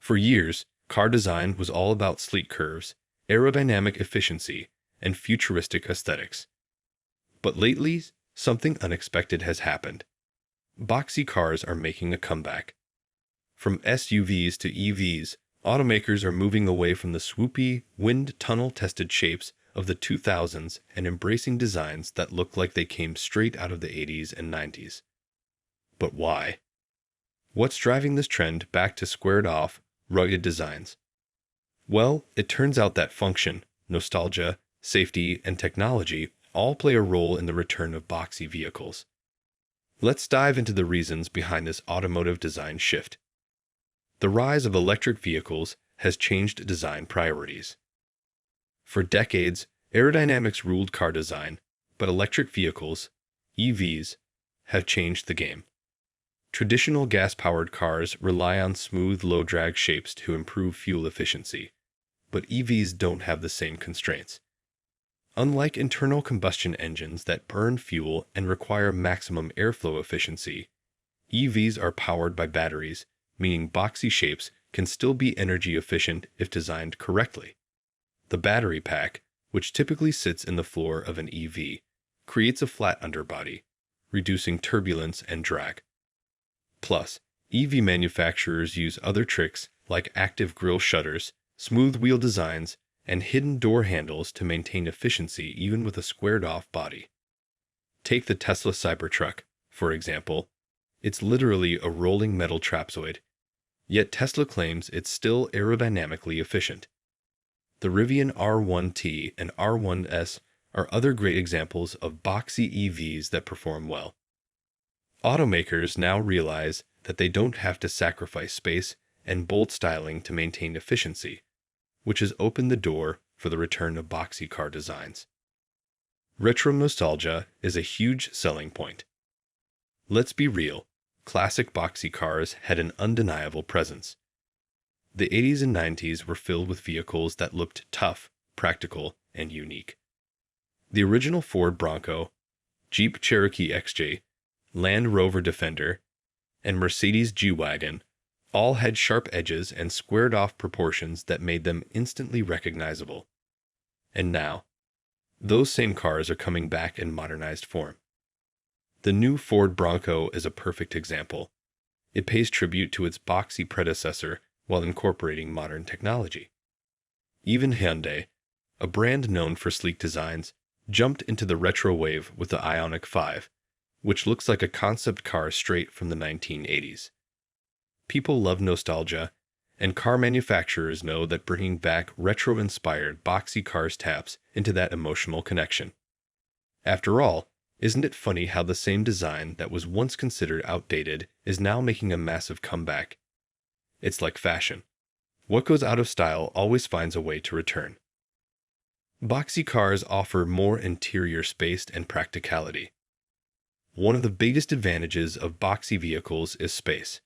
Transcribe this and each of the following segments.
For years, car design was all about sleek curves, aerodynamic efficiency, and futuristic aesthetics. But lately, something unexpected has happened. Boxy cars are making a comeback. From SUVs to EVs, automakers are moving away from the swoopy, wind tunnel-tested shapes of the 2000s and embracing designs that look like they came straight out of the 80s and 90s. But why? What's driving this trend back to squared-off, rugged designs? Well, it turns out that function, nostalgia, safety, and technology all play a role in the return of boxy vehicles. Let's dive into the reasons behind this automotive design shift. The rise of electric vehicles has changed design priorities. For decades, aerodynamics ruled car design, but electric vehicles, EVs, have changed the game. Traditional gas-powered cars rely on smooth, low-drag shapes to improve fuel efficiency, but EVs don't have the same constraints. Unlike internal combustion engines that burn fuel and require maximum airflow efficiency, EVs are powered by batteries, meaning boxy shapes can still be energy efficient if designed correctly. The battery pack, which typically sits in the floor of an EV, creates a flat underbody, reducing turbulence and drag. Plus, EV manufacturers use other tricks like active grille shutters, smooth wheel designs, and hidden door handles to maintain efficiency even with a squared-off body. Take the Tesla Cybertruck, for example. It's literally a rolling metal trapezoid, yet Tesla claims it's still aerodynamically efficient. The Rivian R1T and R1S are other great examples of boxy EVs that perform well. Automakers now realize that they don't have to sacrifice space and bold styling to maintain efficiency, which has opened the door for the return of boxy car designs. Retro nostalgia is a huge selling point. Let's be real, classic boxy cars had an undeniable presence. The 80s and 90s were filled with vehicles that looked tough, practical, and unique. The original Ford Bronco, Jeep Cherokee XJ, Land Rover Defender, and Mercedes G-Wagon all had sharp edges and squared-off proportions that made them instantly recognizable. And now, those same cars are coming back in modernized form. The new Ford Bronco is a perfect example. It pays tribute to its boxy predecessor while incorporating modern technology. Even Hyundai, a brand known for sleek designs, jumped into the retro wave with the Ioniq 5, which looks like a concept car straight from the 1980s. People love nostalgia, and car manufacturers know that bringing back retro-inspired boxy cars taps into that emotional connection. After all, isn't it funny how the same design that was once considered outdated is now making a massive comeback? It's like fashion. What goes out of style always finds a way to return. Boxy cars offer more interior space and practicality. One of the biggest advantages of boxy vehicles is space.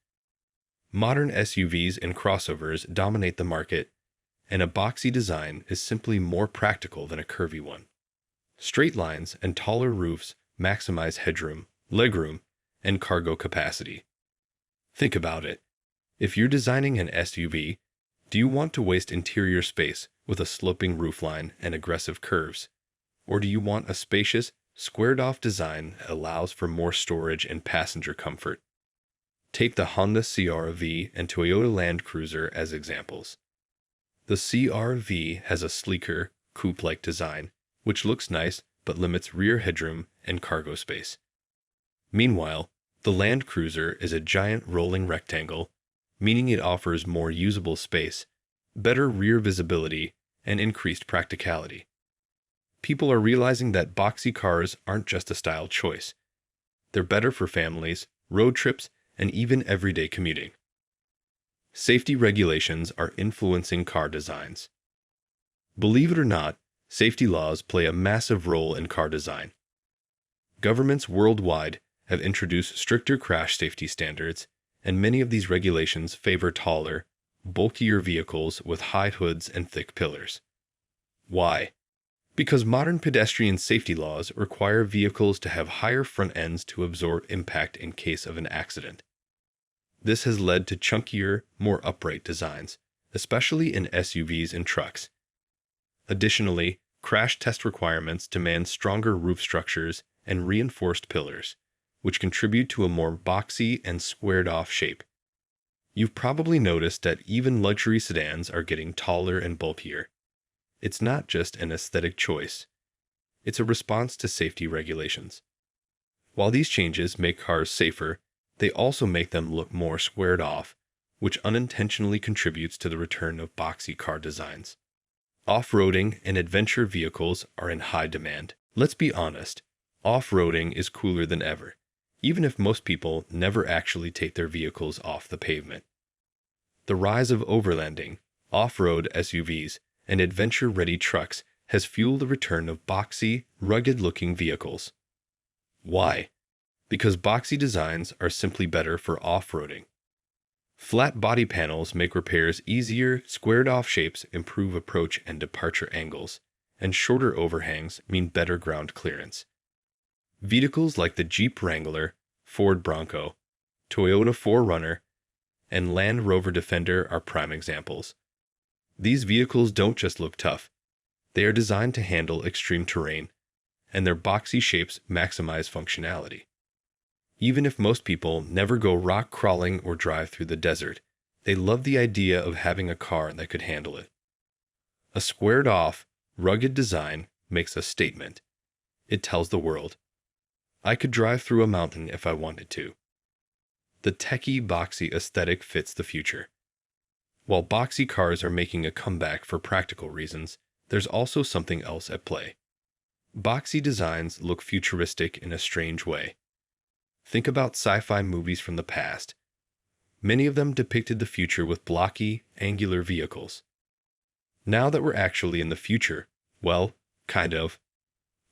Modern SUVs and crossovers dominate the market, and a boxy design is simply more practical than a curvy one. Straight lines and taller roofs maximize headroom, legroom, and cargo capacity. Think about it. If you're designing an SUV, do you want to waste interior space with a sloping roofline and aggressive curves? Or do you want a spacious, squared-off design that allows for more storage and passenger comfort? Take the Honda CR-V and Toyota Land Cruiser as examples. The CR-V has a sleeker, coupe-like design, which looks nice but limits rear headroom and cargo space. Meanwhile, the Land Cruiser is a giant rolling rectangle, meaning it offers more usable space, better rear visibility, and increased practicality. People are realizing that boxy cars aren't just a style choice. They're better for families, road trips, and even everyday commuting. Safety regulations are influencing car designs. Believe it or not, safety laws play a massive role in car design. Governments worldwide have introduced stricter crash safety standards, and many of these regulations favor taller, bulkier vehicles with high hoods and thick pillars. Why? Because modern pedestrian safety laws require vehicles to have higher front ends to absorb impact in case of an accident. This has led to chunkier, more upright designs, especially in SUVs and trucks. Additionally, crash test requirements demand stronger roof structures and reinforced pillars, which contribute to a more boxy and squared-off shape. You've probably noticed that even luxury sedans are getting taller and bulkier. It's not just an aesthetic choice. It's a response to safety regulations. While these changes make cars safer, they also make them look more squared off, which unintentionally contributes to the return of boxy car designs. Off-roading and adventure vehicles are in high demand. Let's be honest, off-roading is cooler than ever, even if most people never actually take their vehicles off the pavement. The rise of overlanding, off-road SUVs, and adventure-ready trucks has fueled the return of boxy, rugged-looking vehicles. Why? Because boxy designs are simply better for off-roading. Flat body panels make repairs easier, squared-off shapes improve approach and departure angles, and shorter overhangs mean better ground clearance. Vehicles like the Jeep Wrangler, Ford Bronco, Toyota 4Runner, and Land Rover Defender are prime examples. These vehicles don't just look tough. They are designed to handle extreme terrain, and their boxy shapes maximize functionality. Even if most people never go rock crawling or drive through the desert, they love the idea of having a car that could handle it. A squared-off, rugged design makes a statement. It tells the world, I could drive through a mountain if I wanted to. The techie boxy aesthetic fits the future. While boxy cars are making a comeback for practical reasons, there's also something else at play. Boxy designs look futuristic in a strange way. Think about sci-fi movies from the past. Many of them depicted the future with blocky, angular vehicles. Now that we're actually in the future, well, kind of,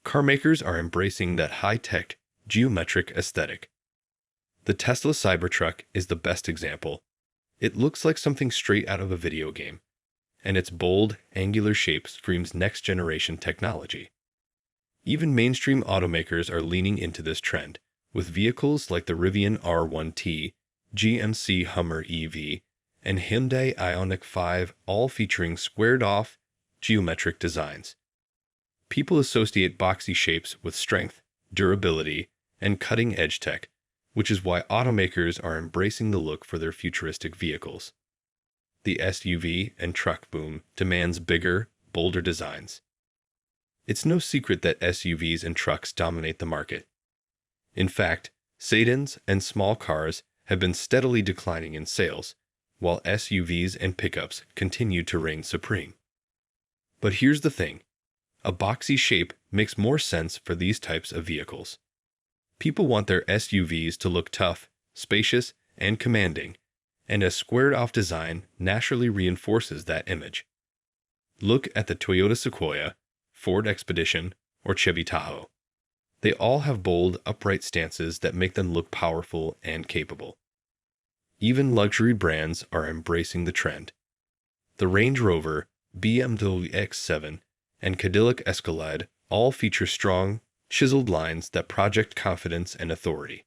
car makers are embracing that high-tech, geometric aesthetic. The Tesla Cybertruck is the best example. It looks like something straight out of a video game, and its bold, angular shape screams next-generation technology. Even mainstream automakers are leaning into this trend, with vehicles like the Rivian R1T, GMC Hummer EV, and Hyundai Ioniq 5 all featuring squared-off, geometric designs. People associate boxy shapes with strength, durability, and cutting-edge tech, which is why automakers are embracing the look for their futuristic vehicles. The SUV and truck boom demands bigger, bolder designs. It's no secret that SUVs and trucks dominate the market. In fact, sedans and small cars have been steadily declining in sales, while SUVs and pickups continue to reign supreme. But here's the thing. A boxy shape makes more sense for these types of vehicles. People want their SUVs to look tough, spacious, and commanding, and a squared-off design naturally reinforces that image. Look at the Toyota Sequoia, Ford Expedition, or Chevy Tahoe. They all have bold, upright stances that make them look powerful and capable. Even luxury brands are embracing the trend. The Range Rover, BMW X7, and Cadillac Escalade all feature strong, chiseled lines that project confidence and authority.